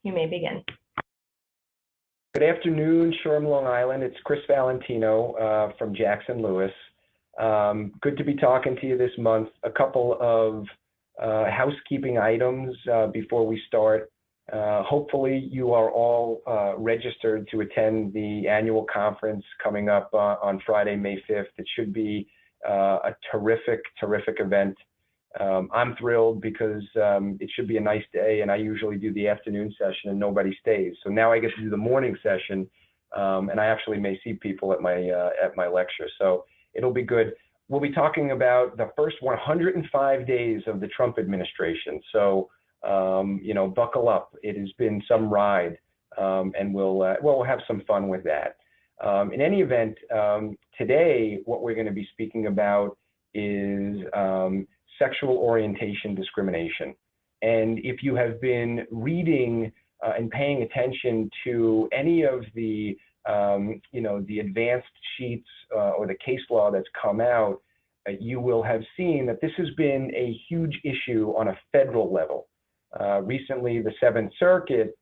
You may begin. Good afternoon, Shoreham, Long Island. It's Chris Valentino from Jackson Lewis. Good to be talking to you this month. A couple of housekeeping items before we start. Hopefully you are all registered to attend the annual conference coming up on Friday, May 5th. It should be a terrific event. I'm thrilled because it should be a nice day, and I usually do the afternoon session and nobody stays. So now I get to do the morning session, and I actually may see people at my lecture. So it'll be good. We'll be talking about the first 105 days of the Trump administration. So you know, buckle up. It has been some ride, and we'll have some fun with that. In any event, today what we're going to be speaking about is sexual orientation discrimination. And if you have been reading and paying attention to any of the, you know, the advanced sheets or the case law that's come out, you will have seen that this has been a huge issue on a federal level. Recently, the Seventh Circuit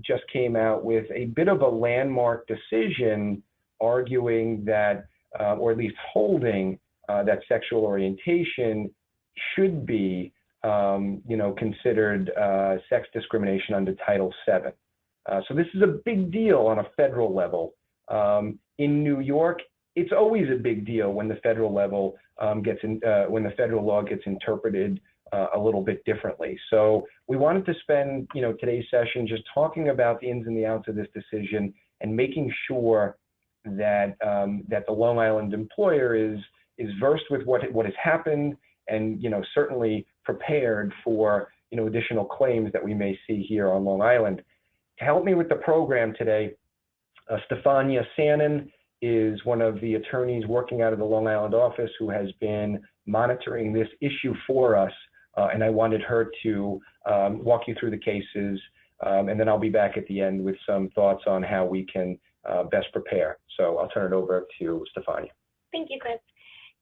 just came out with a bit of a landmark decision arguing that, or at least holding that sexual orientation should be, you know, considered sex discrimination under Title VII. So this is a big deal on a federal level. In New York, it's always a big deal when the federal level when the federal law gets interpreted a little bit differently. So we wanted to spend, you know, today's session just talking about the ins and the outs of this decision and making sure that that the Long Island employer is versed with what has happened, and, you know, certainly prepared for, you know, additional claims that we may see here on Long Island. To help me with the program today, Stefania Sannon is one of the attorneys working out of the Long Island office who has been monitoring this issue for us, and I wanted her to walk you through the cases, and then I'll be back at the end with some thoughts on how we can best prepare. So I'll turn it over to Stefania. Thank you, Chris.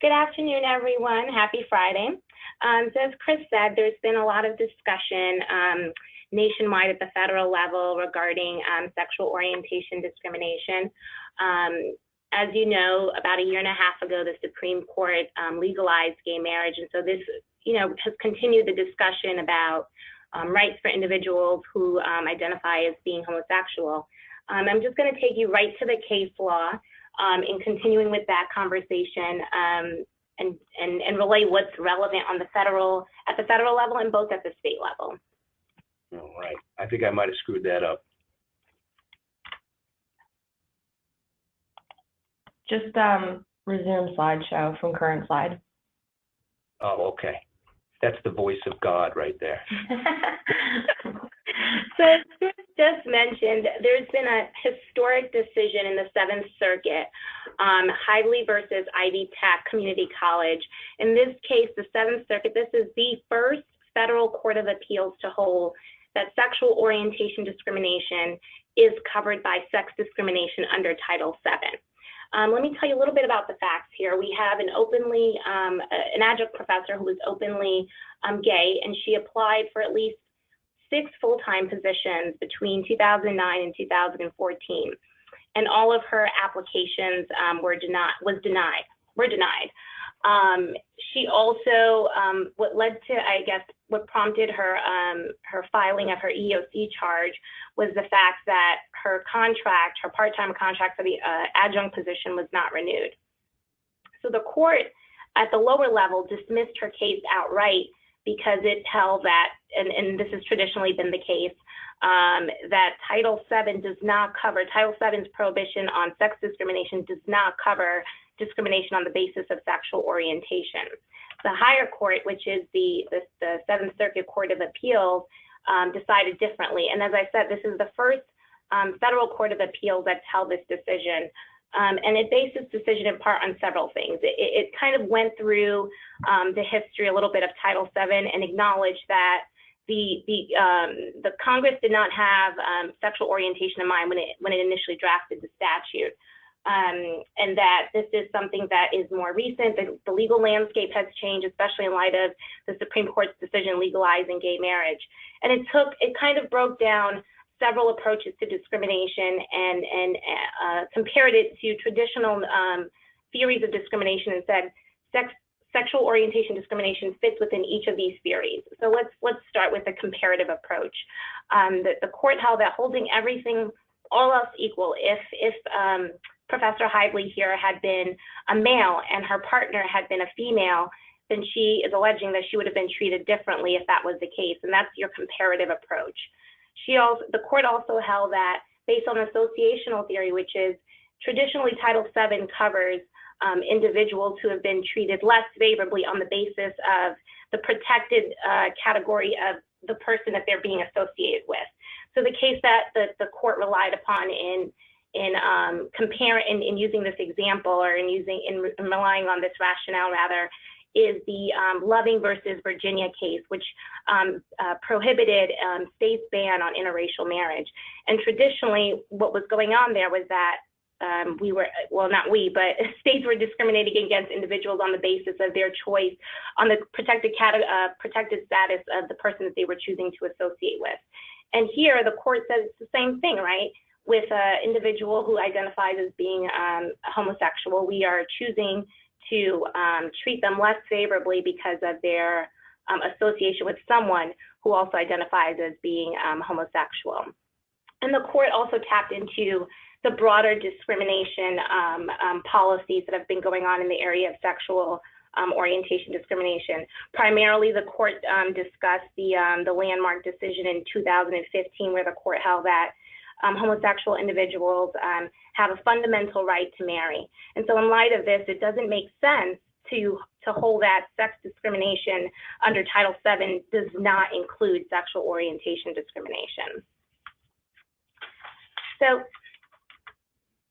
Good afternoon, everyone. Happy Friday. So as Chris said, there's been a lot of discussion nationwide at the federal level regarding sexual orientation discrimination. As you know, about a year and a half ago, the Supreme Court legalized gay marriage. And so this, you know, has continued the discussion about rights for individuals who identify as being homosexual. I'm just going to take you right to the case law in continuing with that conversation and relay what's relevant on the at the federal level and both at the state level. All right. I think I might have screwed that up. Just resume slideshow from current slide. Oh, okay. That's the voice of God right there. So as Chris just mentioned, there's been a historic decision in the Seventh Circuit, Hively versus Ivy Tech Community College. In this case, the Seventh Circuit, this is the first federal court of appeals to hold that sexual orientation discrimination is covered by sex discrimination under Title VII. Let me tell you a little bit about the facts here. We have an adjunct professor who is openly gay, and she applied for at least 6 full-time positions between 2009 and 2014. And all of her applications were denied. She also, what led to, I guess, what prompted her filing of her EEOC charge was the fact that her part-time contract for the adjunct position was not renewed. So the court at the lower level dismissed her case outright because it held that, and this has traditionally been the case, that Title VII does not cover, Title VII's prohibition on sex discrimination does not cover discrimination on the basis of sexual orientation. The higher court, which is the Seventh Circuit Court of Appeals, decided differently. And as I said, this is the first federal court of appeals that's held this decision. And it based its decision in part on several things. It kind of went through the history a little bit of Title VII and acknowledged that the Congress did not have sexual orientation in mind when it initially drafted the statute. And that this is something that is more recent. The legal landscape has changed, especially in light of the Supreme Court's decision legalizing gay marriage. And it kind of broke down several approaches to discrimination and compared it to traditional theories of discrimination and said sexual orientation discrimination fits within each of these theories. So let's start with a comparative approach. The court held that holding everything, all else equal, if Professor Hively here had been a male and her partner had been a female, then she is alleging that she would have been treated differently if that was the case, and that's your comparative approach. The court also held that based on associational theory, which is traditionally Title VII covers individuals who have been treated less favorably on the basis of the protected category of the person that they're being associated with. So the case that the court relied upon in using this example, or in relying on this rationale rather, is the Loving versus Virginia case, which prohibited states' ban on interracial marriage. And traditionally, what was going on there was that states were discriminating against individuals on the basis of their choice on the protected status of the person that they were choosing to associate with. And here, the court says it's the same thing, right? With an individual who identifies as being homosexual, we are choosing to treat them less favorably because of their association with someone who also identifies as being homosexual. And the court also tapped into the broader discrimination policies that have been going on in the area of sexual orientation discrimination. Primarily, the court discussed the landmark decision in 2015, where the court held that homosexual individuals have a fundamental right to marry. And so in light of this, it doesn't make sense to hold that sex discrimination under Title VII does not include sexual orientation discrimination. So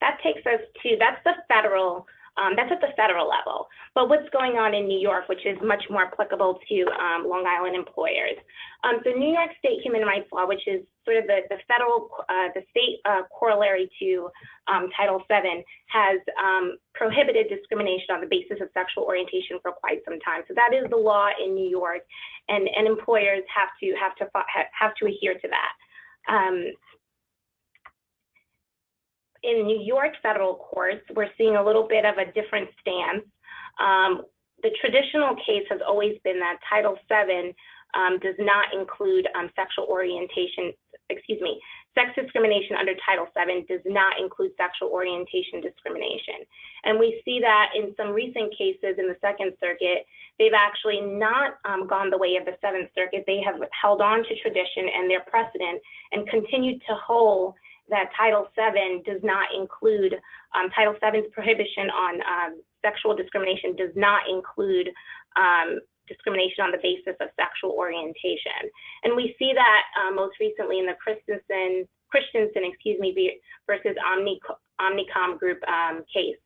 that takes us to, that's at the federal level. But what's going on in New York, which is much more applicable to Long Island employers. So New York State human rights law, which is sort of the state corollary to Title VII, has prohibited discrimination on the basis of sexual orientation for quite some time. So that is the law in New York, and employers have to adhere to that. In New York federal courts, we're seeing a little bit of a different stance. The traditional case has always been that Title VII does not include sexual orientation, sex discrimination under Title VII does not include sexual orientation discrimination. And we see that in some recent cases in the Second Circuit, they've actually not gone the way of the Seventh Circuit. They have held on to tradition and their precedent and continued to hold that Title VII does not include, Title VII's prohibition on sexual discrimination does not include discrimination on the basis of sexual orientation. And we see that most recently in the Christensen versus Omnicom Group case.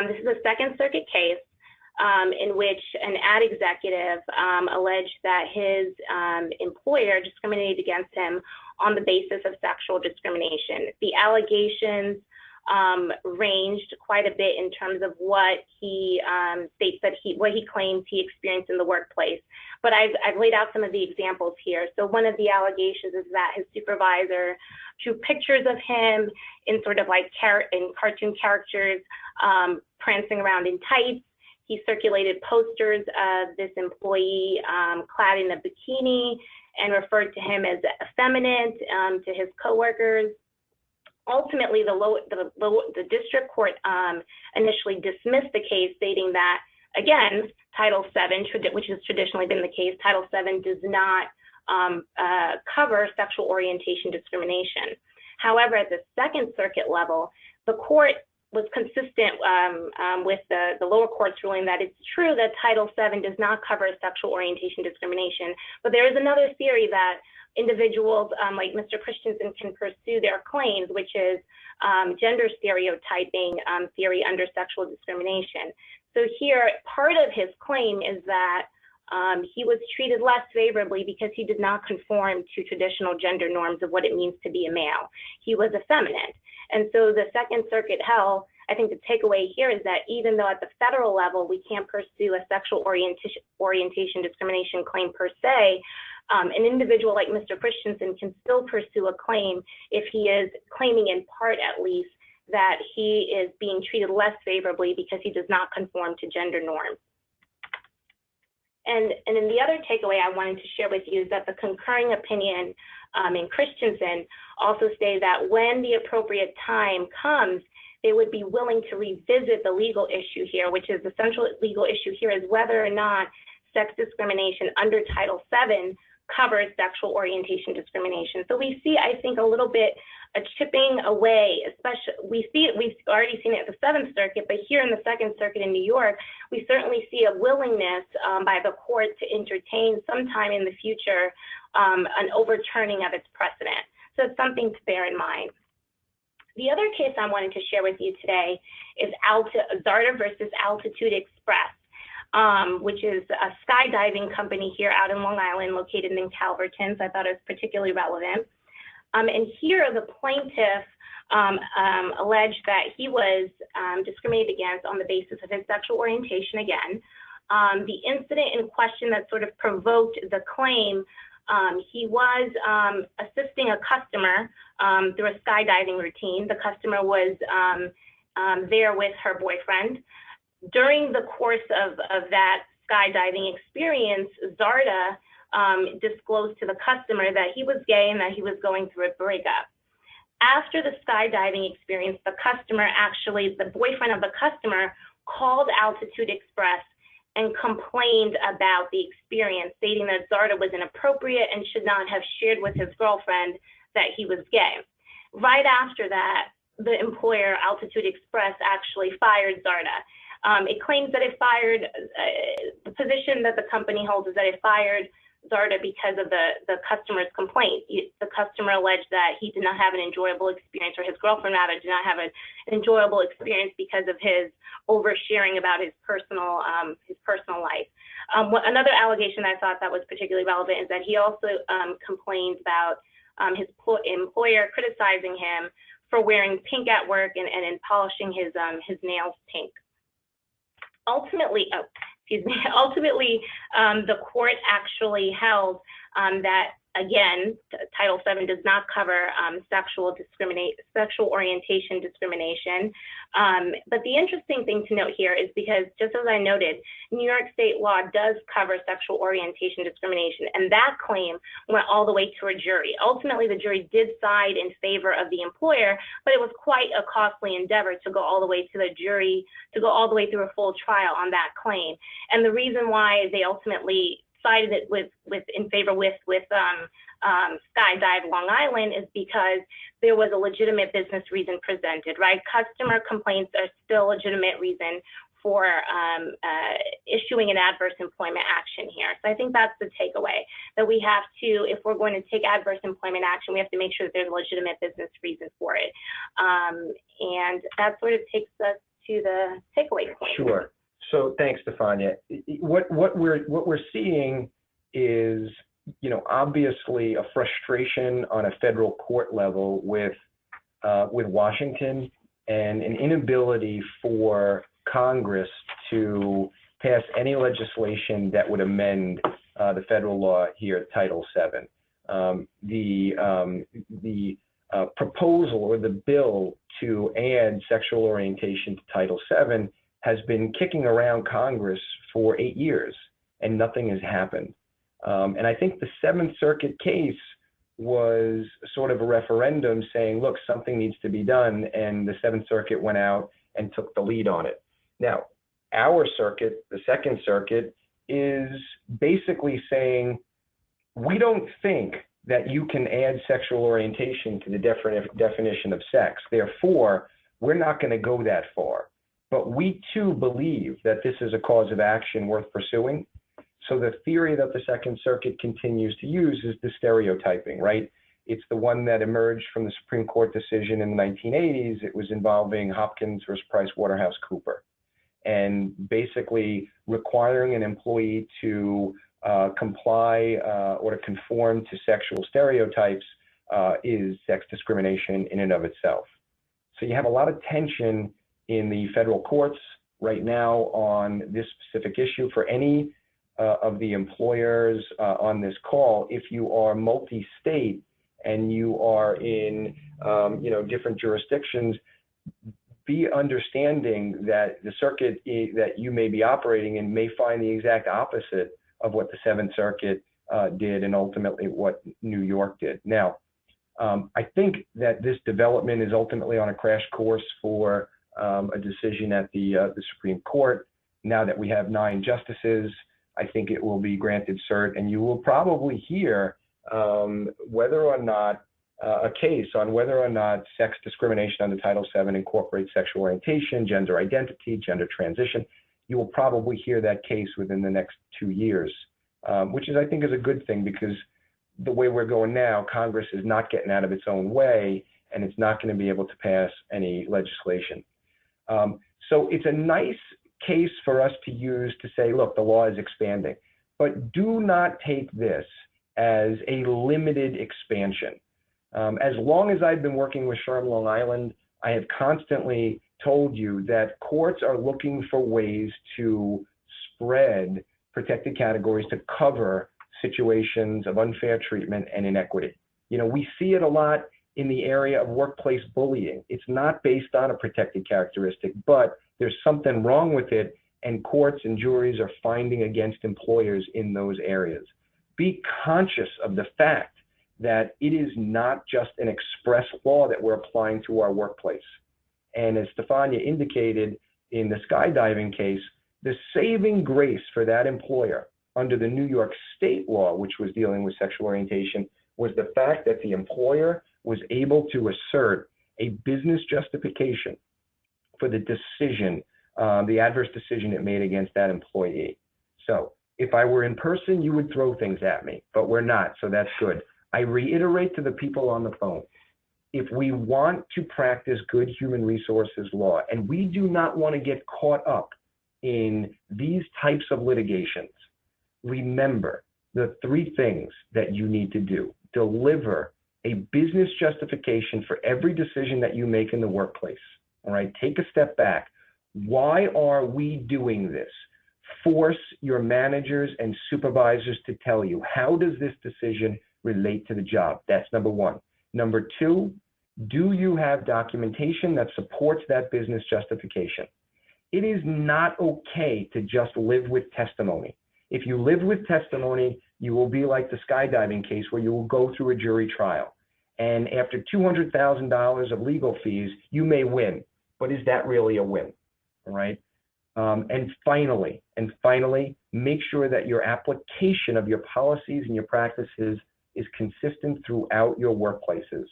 This is a Second Circuit case in which an ad executive alleged that his employer discriminated against him on the basis of sexual discrimination. The allegations ranged quite a bit in terms of what he states that what he claims he experienced in the workplace. But I've laid out some of the examples here. So one of the allegations is that his supervisor drew pictures of him in sort of like in cartoon characters, prancing around in tights. He circulated posters of this employee clad in a bikini and referred to him as effeminate to his coworkers. Ultimately, the district court initially dismissed the case, stating that, again, Title VII, which has traditionally been the case, Title VII does not cover sexual orientation discrimination. However, at the Second Circuit level, the court was consistent with the lower court's ruling that it's true that Title VII does not cover sexual orientation discrimination, but there is another theory that individuals like Mr. Christensen can pursue their claims, which is gender stereotyping theory under sexual discrimination. So here, part of his claim is that he was treated less favorably because he did not conform to traditional gender norms of what it means to be a male. He was effeminate. And so the Second Circuit held, I think the takeaway here is that even though at the federal level we can't pursue a sexual orientation discrimination claim per se, An individual like Mr. Christensen can still pursue a claim if he is claiming, in part at least, that he is being treated less favorably because he does not conform to gender norms. And then the other takeaway I wanted to share with you is that the concurring opinion in Christensen also stated that when the appropriate time comes, they would be willing to revisit the legal issue here, which is the central legal issue here is whether or not sex discrimination under Title VII covers sexual orientation discrimination. So we see, I think, a little bit a chipping away, especially we've already seen it at the Seventh Circuit, but here in the Second Circuit in New York, we certainly see a willingness by the court to entertain sometime in the future an overturning of its precedent. So it's something to bear in mind. The other case I wanted to share with you today is Zarda versus Altitude Express, which is a skydiving company here out in Long Island located in Calverton. So I thought it was particularly relevant. And here the plaintiff alleged that he was discriminated against on the basis of his sexual orientation again. The incident in question that sort of provoked the claim, he was assisting a customer through a skydiving routine. The customer was there with her boyfriend. During the course of that skydiving experience, Zarda disclosed to the customer that he was gay and that he was going through a breakup. After the skydiving experience, the boyfriend of the customer called Altitude Express and complained about the experience, stating that Zarda was inappropriate and should not have shared with his girlfriend that he was gay. Right after that, the employer, Altitude Express, actually fired Zarda. It claims that it fired, the position that the company holds is that it fired Zarda because of the customer's complaint. The customer alleged that he did not have an enjoyable experience, or his girlfriend rather did not have an enjoyable experience because of his oversharing about his personal life. Another allegation that I thought that was particularly relevant is that he also complained about his employer criticizing him for wearing pink at work and polishing his nails pink. Ultimately, the court actually held that, again, Title VII does not cover sexual orientation discrimination. But the interesting thing to note here is because, just as I noted, New York state law does cover sexual orientation discrimination, and that claim went all the way to a jury. Ultimately, the jury did side in favor of the employer, but it was quite a costly endeavor to go all the way to the jury, to go all the way through a full trial on that claim. And the reason why they ultimately sided it in favor with Skydive Long Island is because there was a legitimate business reason presented, right? Customer complaints are still a legitimate reason for issuing an adverse employment action here. So I think that's the takeaway, that we have to, if we're going to take adverse employment action, we have to make sure that there's a legitimate business reason for it. And that sort of takes us to the takeaway point. Sure. So thanks, Stefania. What we're seeing is, obviously a frustration on a federal court level with Washington, and an inability for Congress to pass any legislation that would amend the federal law here, Title VII. The proposal or the bill to add sexual orientation to Title VII has been kicking around Congress for 8 years, and nothing has happened. And I think the Seventh Circuit case was sort of a referendum saying, look, something needs to be done, and the Seventh Circuit went out and took the lead on it. Now, our circuit, the Second Circuit, is basically saying, we don't think that you can add sexual orientation to the definition of sex. Therefore, we're not going to go that far. But we too believe that this is a cause of action worth pursuing. So the theory that the Second Circuit continues to use is the stereotyping, right? It's the one that emerged from the Supreme Court decision in the 1980s. It was involving Hopkins versus PricewaterhouseCoopers, and basically requiring an employee to comply or to conform to sexual stereotypes is sex discrimination in and of itself. So you have a lot of tension in the federal courts right now on this specific issue. For any of the employers on this call, if you are multi-state and you are in different jurisdictions, be understanding that the circuit that you may be operating in may find the exact opposite of what the Seventh Circuit did and ultimately what New York did. Now, I think that this development is ultimately on a crash course for a decision at the Supreme Court. Now that we have 9 justices, I think it will be granted cert, and you will probably hear whether or not a case on whether or not sex discrimination under Title VII incorporates sexual orientation, gender identity, gender transition. You will probably hear that case within the next 2 years, which is, I think, is a good thing, because the way we're going now, Congress is not getting out of its own way, and it's not going to be able to pass any legislation. So it's a nice case for us to use to say, look, the law is expanding, but do not take this as a limited expansion. As long as I've been working with SHRM Long Island, I have constantly told you that courts are looking for ways to spread protected categories to cover situations of unfair treatment and inequity. We see it a lot in the area of workplace bullying. It's not based on a protected characteristic, but there's something wrong with it, and courts and juries are finding against employers in those areas. Be conscious of the fact that it is not just an express law that we're applying to our workplace. And as Stefania indicated in the skydiving case, the saving grace for that employer under the New York state law, which was dealing with sexual orientation, was the fact that the employer was able to assert a business justification for the decision, the adverse decision it made against that employee. So if I were in person, you would throw things at me, but we're not, so that's good. I reiterate to the people on the phone, if we want to practice good human resources law, and we do not want to get caught up in these types of litigations, remember the 3 things that you need to do. Deliver a business justification for every decision that you make in the workplace. All right, take a step back. Why are we doing this? Force your managers and supervisors to tell you, how does this decision relate to the job? That's number 1. Number 2, do you have documentation that supports that business justification? It is not okay to just live with testimony. If you live with testimony, you will be like the skydiving case where you will go through a jury trial. And after $200,000 of legal fees, you may win. But is that really a win? All right. And finally, make sure that your application of your policies and your practices is consistent throughout your workplaces.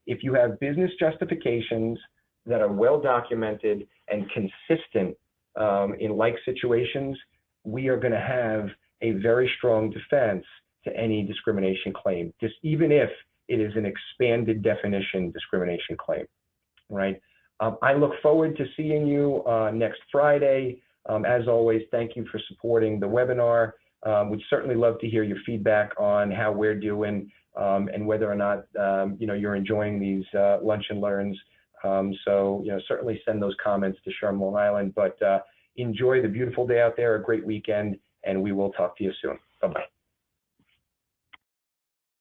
If you have business justifications that are well documented and consistent in like situations, we are going to have a very strong defense to any discrimination claim, just even if it is an expanded definition discrimination claim, right? I look forward to seeing you next Friday. As always, thank you for supporting the webinar. We'd certainly love to hear your feedback on how we're doing and whether or not you're enjoying these lunch and learns. So certainly send those comments to SHRM Long Island. But enjoy the beautiful day out there, a great weekend, and we will talk to you soon. Bye-bye.